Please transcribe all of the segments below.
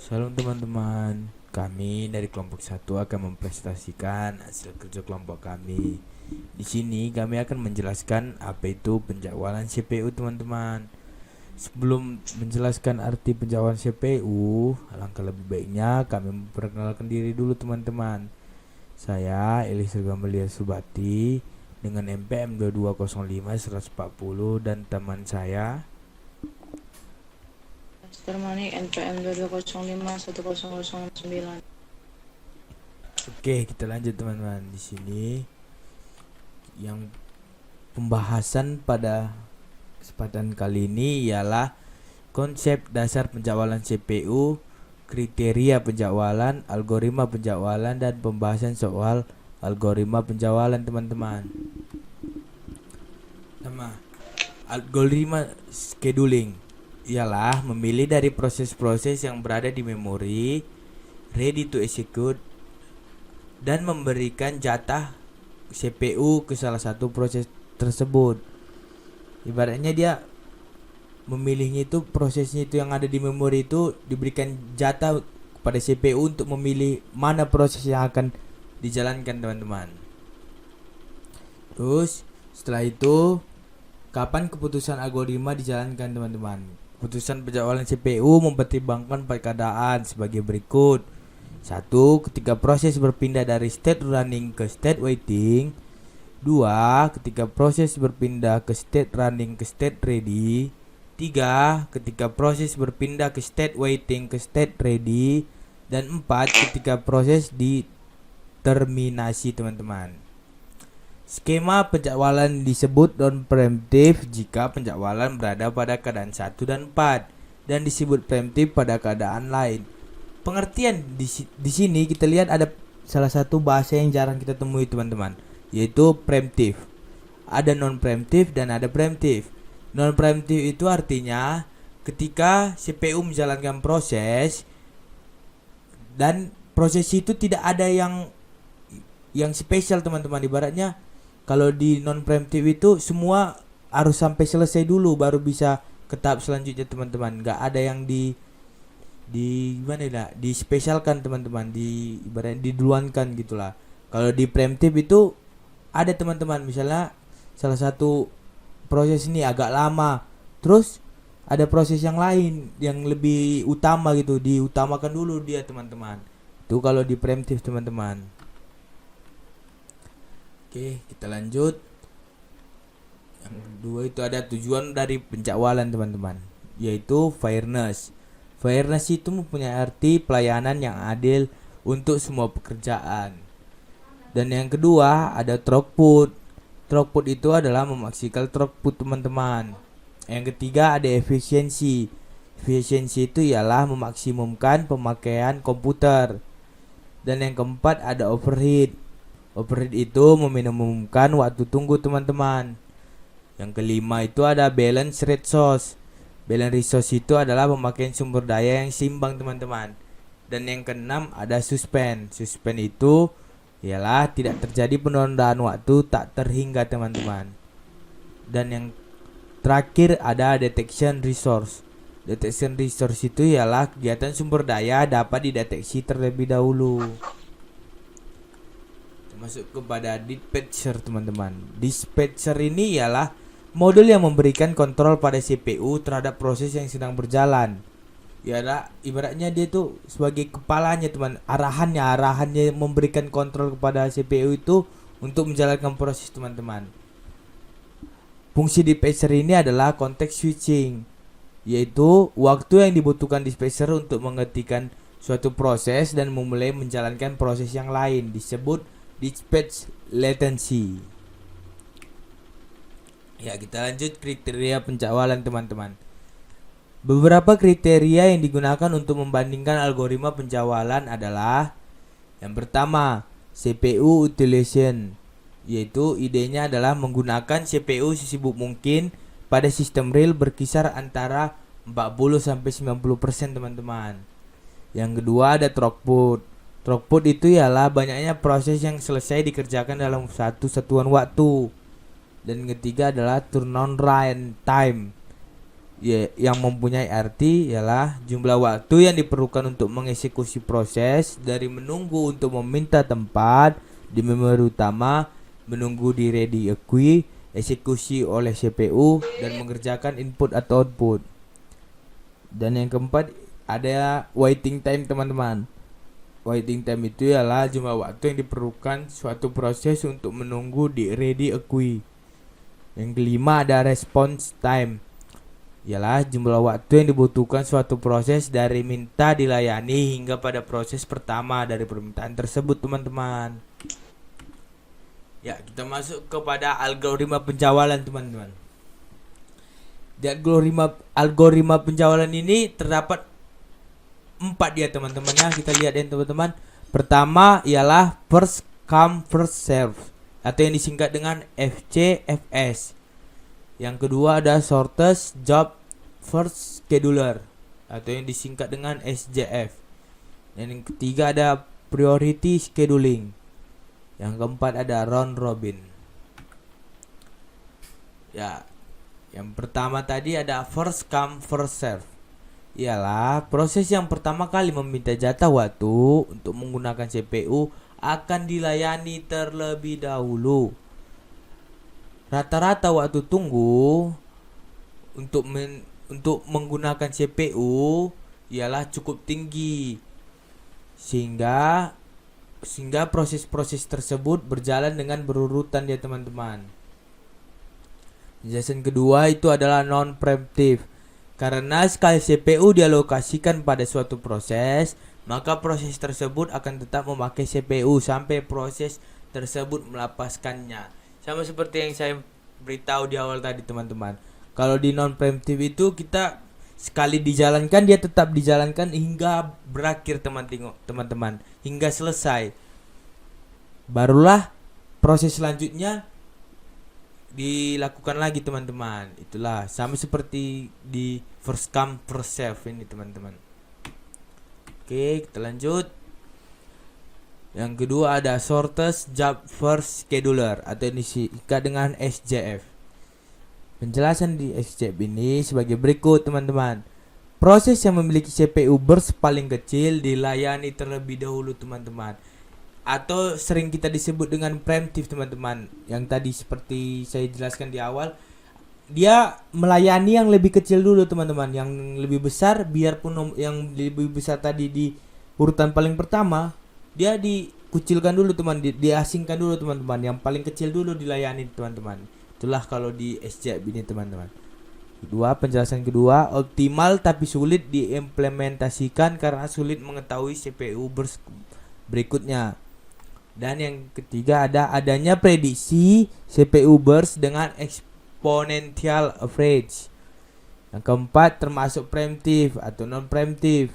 Salam teman-teman, kami dari kelompok satu akan mempresentasikan hasil kerja kelompok kami. Di sini kami akan menjelaskan apa itu penjadwalan CPU teman-teman. Sebelum menjelaskan arti penjadwalan CPU, alangkah lebih baiknya kami memperkenalkan diri dulu teman-teman. Saya Elisir Gamelia Subati dengan NPM 2205-140 dan teman saya. Termani NPM 22051009. Oke, kita lanjut teman-teman. Di sini yang pembahasan pada kesempatan kali ini ialah konsep dasar penjadwalan CPU, kriteria penjadwalan, algoritma penjadwalan, dan pembahasan soal algoritma penjadwalan teman-teman. Algoritma scheduling ialah memilih dari proses-proses yang berada di memori ready to execute dan memberikan jatah CPU ke salah satu proses tersebut. Ibaratnya dia memilihnya itu, prosesnya itu yang ada di memori itu diberikan jatah kepada CPU untuk memilih mana proses yang akan dijalankan teman-teman. Terus setelah itu kapan keputusan algoritma dijalankan teman-teman. Keputusan penjadwalan CPU mempertimbangkan 4 keadaan sebagai berikut. 1. Ketika proses berpindah dari state running ke state waiting. 2. Ketika proses berpindah ke state running ke state ready. 3. Ketika proses berpindah ke state waiting ke state ready. Dan 4. Ketika proses diterminasi teman-teman. Skema penjadwalan disebut non-preemptive jika penjadwalan berada pada keadaan 1 dan 4 dan disebut preemptive pada keadaan lain. Pengertian di sini kita lihat ada salah satu bahasa yang jarang kita temui teman-teman, yaitu preemptive. Ada non-preemptive dan ada preemptive. Non-preemptive itu artinya ketika CPU menjalankan proses dan proses itu tidak ada yang spesial teman-teman. Ibaratnya kalau di non preemptive itu semua harus sampai selesai dulu baru bisa ke tahap selanjutnya teman-teman. Nggak ada yang di gimana ya, dispesialkan teman-teman, ibaratnya diduluankan gitulah. Kalau di preemptive itu ada teman-teman, misalnya salah satu proses ini agak lama, terus ada proses yang lain yang lebih utama gitu, diutamakan dulu dia teman-teman. Itu kalau di preemptive teman-teman. Oke, kita lanjut. Yang kedua itu ada tujuan dari penjadwalan teman-teman, yaitu fairness. Fairness itu mempunyai arti pelayanan yang adil untuk semua pekerjaan. Dan yang kedua ada throughput. Throughput itu adalah memaksimalkan throughput teman-teman. Yang ketiga ada efisiensi. Efisiensi itu ialah memaksimumkan pemakaian komputer. Dan yang keempat ada overhead. Overhead itu meminimumkan waktu tunggu teman-teman. Yang kelima itu ada balance resource. Balance resource itu adalah pemakaian sumber daya yang seimbang teman-teman. Dan yang keenam ada suspend. Suspend itu ialah tidak terjadi penundaan waktu tak terhingga teman-teman. Dan yang terakhir ada detection resource. Detection resource itu ialah kegiatan sumber daya dapat dideteksi terlebih dahulu. Masuk kepada dispatcher teman-teman. Dispatcher ini ialah modul yang memberikan kontrol pada CPU terhadap proses yang sedang berjalan. Ialah ibaratnya dia tuh sebagai kepalanya teman, arahannya memberikan kontrol kepada CPU itu untuk menjalankan proses teman-teman. Fungsi dispatcher ini adalah context switching, yaitu waktu yang dibutuhkan dispatcher untuk menghentikan suatu proses dan memulai menjalankan proses yang lain, disebut dispatch latency. Ya, kita lanjut kriteria penjadwalan teman-teman. Beberapa kriteria yang digunakan untuk membandingkan algoritma penjadwalan adalah: yang pertama, CPU utilization, yaitu idenya adalah menggunakan CPU sesibuk mungkin pada sistem real berkisar antara 40-90% teman-teman. Yang kedua ada throughput. Throughput itu ialah banyaknya proses yang selesai dikerjakan dalam satu satuan waktu. Dan ketiga adalah turnaround time, yang mempunyai arti ialah jumlah waktu yang diperlukan untuk mengeksekusi proses dari menunggu untuk meminta tempat di memori utama, menunggu di ready queue, eksekusi oleh CPU, dan mengerjakan input atau output. Dan yang keempat ada waiting time teman-teman. Waiting time itu ialah jumlah waktu yang diperlukan suatu proses untuk menunggu di ready queue. Yang kelima ada response time, ialah jumlah waktu yang dibutuhkan suatu proses dari minta dilayani hingga pada proses pertama dari permintaan tersebut teman-teman. Ya, kita masuk kepada algoritma pencawalan teman-teman. Di algoritma pencawalan ini terdapat 4 dia teman-teman ya. Kita lihat ya teman-teman. Pertama ialah first come first serve atau yang disingkat dengan FCFS. Yang kedua ada shortest job first scheduler atau yang disingkat dengan SJF. Dan yang ketiga ada priority scheduling. Yang keempat ada round robin. Ya, yang pertama tadi ada first come first serve. Ialah proses yang pertama kali meminta jatah waktu untuk menggunakan CPU akan dilayani terlebih dahulu. Rata-rata waktu tunggu untuk menggunakan CPU ialah cukup tinggi sehingga proses-proses tersebut berjalan dengan berurutan ya teman-teman. Penjelasan kedua itu adalah non preemptive. Karena sekali CPU dialokasikan pada suatu proses, maka proses tersebut akan tetap memakai CPU sampai proses tersebut melepaskannya. Sama seperti yang saya beritahu di awal tadi teman-teman. Kalau di non preemptive itu kita sekali dijalankan dia tetap dijalankan hingga berakhir teman-teman, hingga selesai. Barulah proses selanjutnya dilakukan lagi teman-teman. Itulah sama seperti di first come first serve ini teman-teman. Oke, kita lanjut. Yang kedua ada shortest job first scheduler atau yang disingkat dengan SJF. Penjelasan di SJF ini sebagai berikut teman-teman. Proses yang memiliki CPU burst paling kecil dilayani terlebih dahulu teman-teman. Atau sering kita disebut dengan preemptive teman-teman. Yang tadi seperti saya jelaskan di awal, dia melayani yang lebih kecil dulu teman-teman. Yang lebih besar biarpun yang lebih besar tadi di urutan paling pertama, dia dikucilkan dulu diasingkan dulu teman-teman. Yang paling kecil dulu dilayani teman-teman. Itulah kalau di SJF ini teman-teman. Penjelasan kedua, optimal tapi sulit diimplementasikan karena sulit mengetahui CPU burst berikutnya. Dan yang ketiga adanya prediksi CPU burst dengan exponential average. Yang keempat termasuk preemptive atau non preemptive.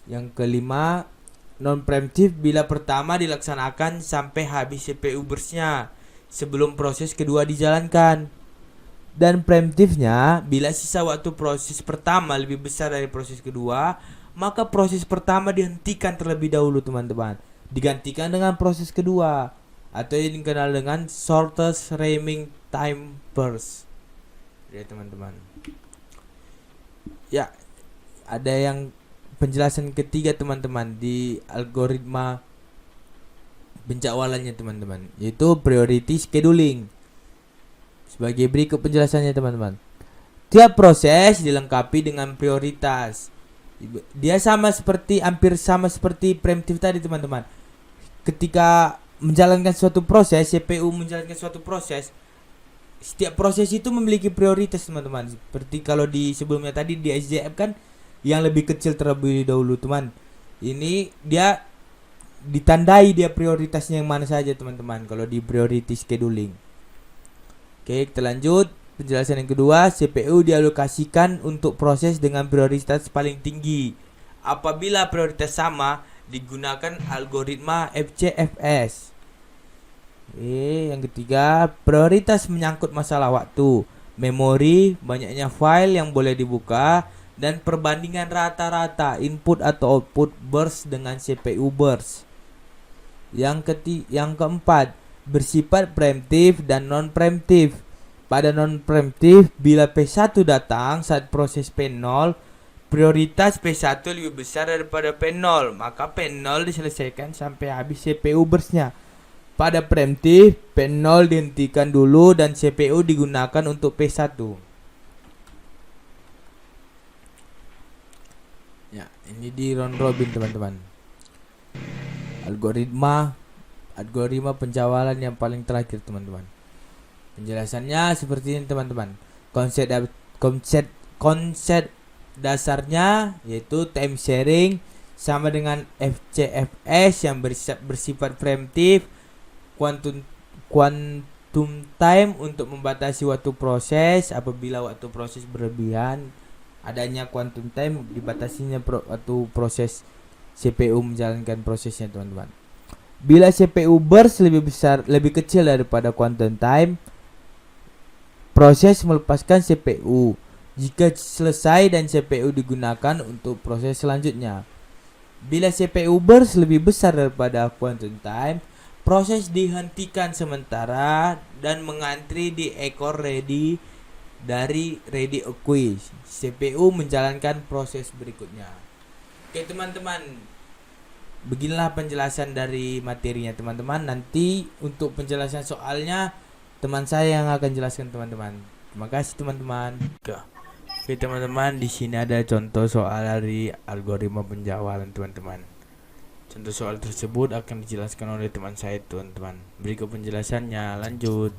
Yang kelima non preemptive bila pertama dilaksanakan sampai habis CPU burstnya sebelum proses kedua dijalankan. Dan preemptive-nya bila sisa waktu proses pertama lebih besar dari proses kedua, maka proses pertama dihentikan terlebih dahulu teman-teman, digantikan dengan proses kedua atau yang dikenal dengan shortest remaining time burst. Ya teman-teman. Ya, ada yang penjelasan ketiga teman-teman di algoritma pencawalannya teman-teman, yaitu priority scheduling. Sebagai berikut penjelasannya teman-teman. Tiap proses dilengkapi dengan prioritas. Dia hampir sama seperti preemptive tadi teman-teman. Ketika menjalankan suatu proses, CPU menjalankan suatu proses, setiap proses itu memiliki prioritas teman-teman. Seperti kalau di sebelumnya tadi di SJF kan yang lebih kecil terlebih dahulu teman. Ini dia ditandai dia prioritasnya yang mana saja teman-teman kalau di priority scheduling. Oke, kita lanjut. Penjelasan yang kedua, CPU dialokasikan untuk proses dengan prioritas paling tinggi. Apabila prioritas sama, digunakan algoritma FCFS. Yang ketiga, prioritas menyangkut masalah waktu, memori, banyaknya file yang boleh dibuka, dan perbandingan rata-rata input atau output burst dengan CPU burst. Yang keempat, bersifat preemptive dan non preemptive. Pada non preemptif, bila P1 datang saat proses P0, prioritas P1 lebih besar daripada P0, maka P0 diselesaikan sampai habis CPU burstnya. Pada preemptif, P0 dihentikan dulu dan CPU digunakan untuk P1. Ya, ini di round robin teman-teman. Algoritma penjawalan yang paling terakhir teman-teman. Penjelasannya seperti ini teman-teman. Konsep dasarnya yaitu time sharing sama dengan FCFS yang bersifat preemptif, quantum time untuk membatasi waktu proses. Apabila waktu proses berlebihan, adanya quantum time dibatasinya waktu proses CPU menjalankan prosesnya teman-teman. Bila CPU burst lebih kecil daripada quantum time, proses melepaskan CPU jika selesai dan CPU digunakan untuk proses selanjutnya. Bila CPU burst lebih besar daripada quantum time, proses dihentikan sementara dan mengantri di ekor ready dari ready queue. CPU menjalankan proses berikutnya. Oke teman-teman, beginilah penjelasan dari materinya teman-teman. Nanti untuk penjelasan soalnya teman saya yang akan jelaskan teman-teman. Terima kasih teman-teman. Oke teman-teman, di sini ada contoh soal dari algoritma penjawalan teman-teman. Contoh soal tersebut akan dijelaskan oleh teman saya teman-teman. Berikut penjelasannya, lanjut.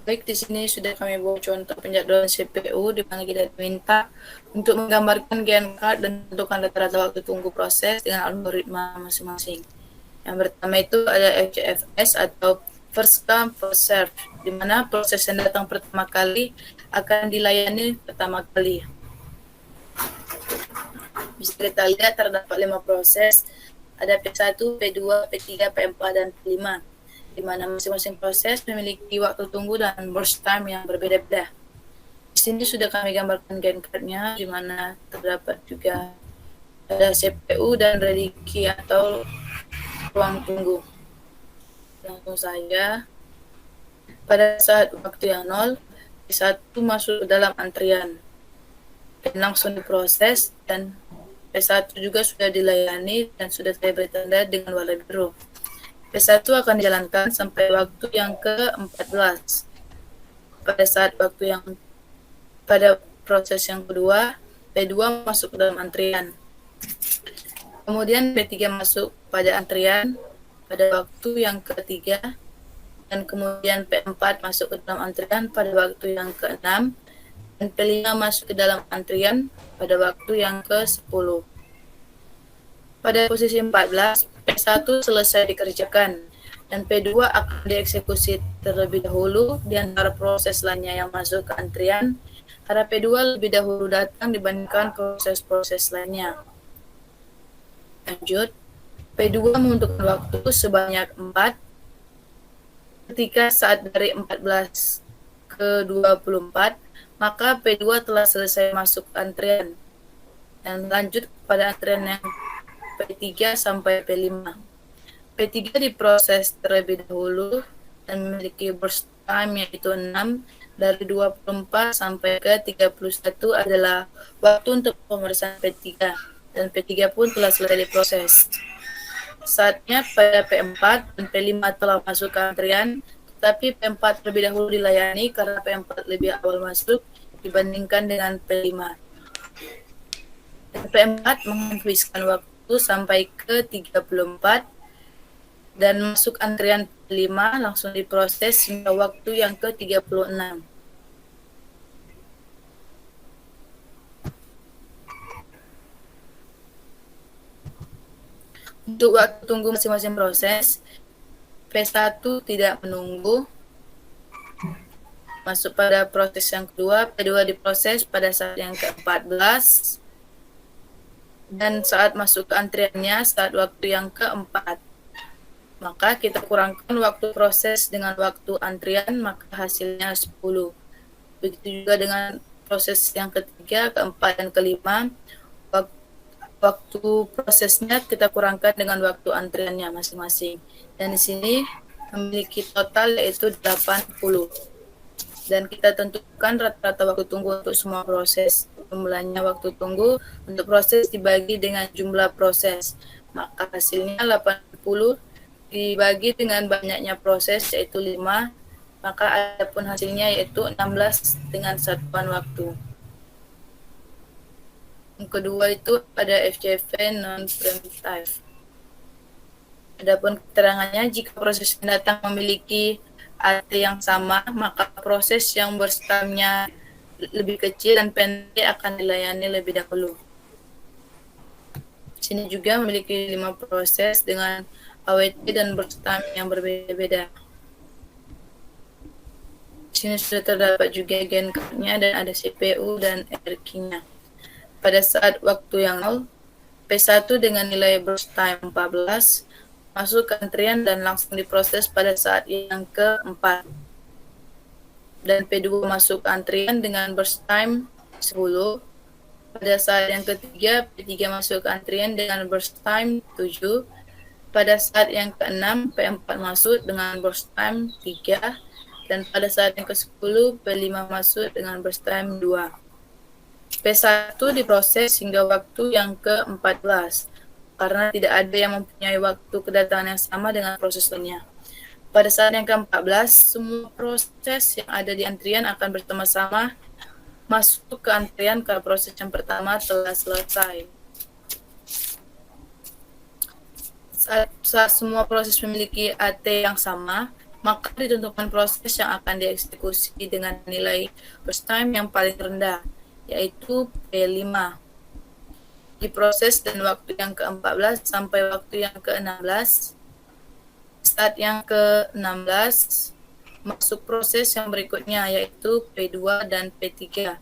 Baik, di sini sudah kami buat contoh penjadwalan CPU di mana kita diminta untuk menggambarkan GN card dan tentukan rata-rata waktu tunggu proses dengan algoritma masing-masing. Yang pertama itu ada FCFS atau first come first serve, di mana proses yang datang pertama kali akan dilayani pertama kali. Bisa kita lihat terdapat 5 proses, ada P1, P2, P3, P4, dan P5, di mana masing-masing proses memiliki waktu tunggu dan burst time yang berbeda-beda. Di sini sudah kami gambarkan GN card-nya, di mana terdapat juga ada CPU dan ready queue atau ruang tunggu. Langsung saja, pada saat waktu yang 0, P1 masuk ke dalam antrian dan langsung diproses, dan P1 juga sudah dilayani dan sudah saya beri tanda dengan warna biru. P1 akan dijalankan sampai waktu yang ke-14. Pada proses yang kedua, P2 masuk ke dalam antrian. Kemudian P3 masuk pada antrian pada waktu yang ketiga, dan kemudian P4 masuk ke dalam antrian pada waktu yang ke-6, dan P5 masuk ke dalam antrian pada waktu yang ke-10. Pada posisi 14, P1 selesai dikerjakan dan P2 akan dieksekusi terlebih dahulu di antara proses lainnya yang masuk ke antrian, karena P2 lebih dahulu datang dibandingkan proses-proses lainnya. Lanjut, P2 membutuhkan waktu sebanyak 4 ketika saat dari 14 ke 24, maka P2 telah selesai masuk antrian dan lanjut pada antrian yang P3 sampai P5. P3 diproses terlebih dahulu dan memiliki burst time yaitu 6, dari 24 sampai ke 31 adalah waktu untuk pemeriksaan P3, dan P3 pun telah selesai diproses. Saatnya pada P4 dan P5 telah masuk ke antrian, tetapi P4 terlebih dahulu dilayani karena P4 lebih awal masuk dibandingkan dengan P5. Dan P4 menghabiskan waktu sampai ke 34 dan masuk antrian P5 langsung diproses hingga waktu yang ke 36. Untuk waktu tunggu masing-masing proses, P1 tidak menunggu, masuk pada proses yang kedua, P2 diproses pada saat yang ke-14, dan saat masuk ke antriannya saat waktu yang ke-4. Maka kita kurangkan waktu proses dengan waktu antrian, maka hasilnya 10. Begitu juga dengan proses yang ketiga, keempat, dan kelima. Waktu prosesnya kita kurangkan dengan waktu antriannya masing-masing. Dan di sini memiliki total yaitu 80. Dan kita tentukan rata-rata waktu tunggu untuk semua proses. Jumlahnya waktu tunggu untuk proses dibagi dengan jumlah proses. Maka hasilnya 80 dibagi dengan banyaknya proses yaitu 5. Maka adapun hasilnya yaitu 16 dengan satuan waktu. Yang kedua itu ada FCV non-preemptive. Adapun keterangannya, jika proses pendatang memiliki AT yang sama, maka proses yang berstamnya lebih kecil dan pendek akan dilayani lebih dahulu. Sini juga memiliki 5 proses dengan AWT dan berstam yang berbeda-beda. Sini sudah terdapat juga gen card-nya dan ada CPU dan R-key-nya. Pada saat waktu yang 0, P1 dengan nilai burst time 14 masuk ke antrian dan langsung diproses pada saat yang keempat. Dan P2 masuk ke antrian dengan burst time 10. Pada saat yang ketiga, P3 masuk ke antrian dengan burst time 7. Pada saat yang keenam, P4 masuk dengan burst time 3. Dan pada saat yang ke-10, P5 masuk dengan burst time 2. P1 diproses hingga waktu yang ke-14 karena tidak ada yang mempunyai waktu kedatangan yang sama dengan proses lainnya. Pada saat yang ke-14, semua proses yang ada di antrian akan bersama-sama masuk ke antrian karena proses yang pertama telah selesai. Saat semua proses memiliki AT yang sama, maka ditentukan proses yang akan dieksekusi dengan nilai burst time yang paling rendah, yaitu P5. Diproses dan waktu yang ke-14 sampai waktu yang ke-16. Saat yang ke-16 masuk proses yang berikutnya yaitu P2 dan P3.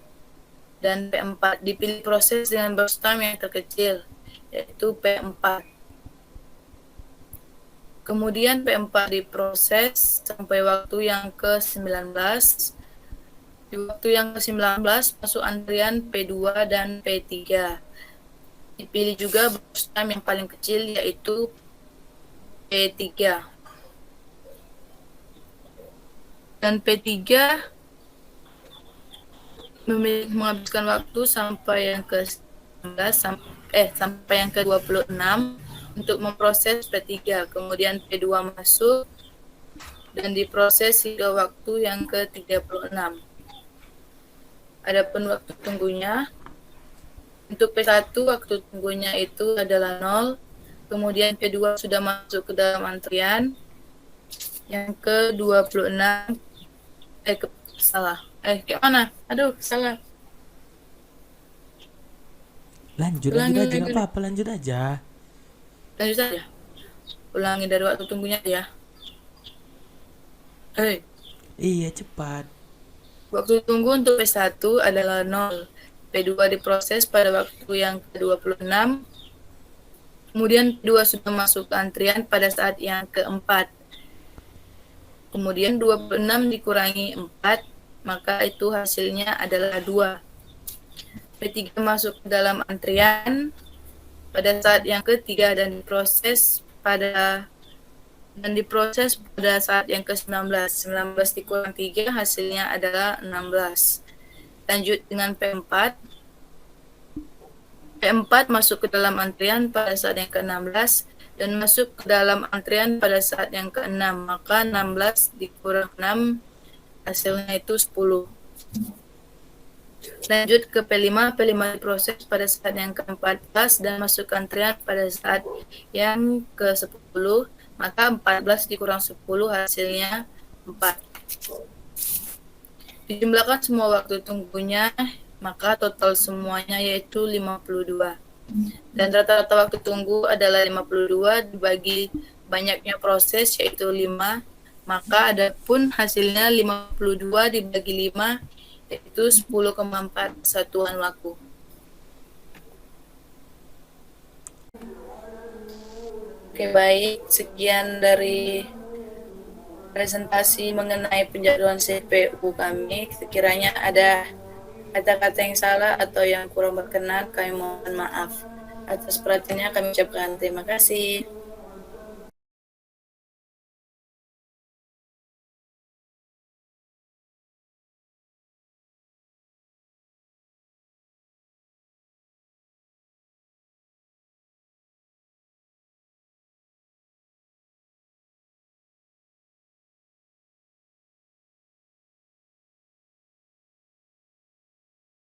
Dan P4 dipilih proses dengan burst time yang terkecil yaitu P4. Kemudian P4 diproses sampai waktu yang ke-19. Di waktu yang ke-19 masuk antrian P2 dan P3. Dipilih juga burst time yang paling kecil yaitu P3. Dan P3 menghabiskan waktu sampai yang ke-19 sampai yang ke-26 untuk memproses P3. Kemudian P2 masuk dan diproses hingga waktu yang ke-36. Adapun waktu tunggunya, untuk P1 waktu tunggunya itu adalah 0, kemudian P2 sudah masuk ke dalam antrian, yang ke-26, salah. Lanjut aja, nggak apa-apa, lanjut aja. Lanjut saja. Ulangi dari waktu tunggunya ya. Iya, cepat. Waktu tunggu untuk P1 adalah 0. P2 diproses pada waktu yang ke-26. Kemudian P2 sudah masuk ke antrian pada saat yang keempat. Kemudian 26 dikurangi 4, maka itu hasilnya adalah 2. P3 masuk ke dalam antrian pada saat yang ketiga dan diproses pada saat yang ke-19. 19 dikurang 3 hasilnya adalah 16. Lanjut dengan P4. P4 masuk ke dalam antrian pada saat yang ke-16 dan masuk ke dalam antrian pada saat yang ke-6. Maka 16 dikurang 6 hasilnya itu 10. Lanjut ke P5. P5 diproses pada saat yang ke-14 dan masuk ke antrian pada saat yang ke-10. Maka 14 dikurang 10 hasilnya 4. Dijumlahkan semua waktu tunggunya, maka total semuanya yaitu 52. Dan rata-rata waktu tunggu adalah 52 dibagi banyaknya proses yaitu 5. Maka adapun hasilnya 52 dibagi 5 yaitu 10,4 satuan waktu. Oke, baik, sekian dari presentasi mengenai penjadwalan CPU kami. Sekiranya ada kata-kata yang salah atau yang kurang berkenan, kami mohon maaf. Atas perhatiannya kami ucapkan terima kasih.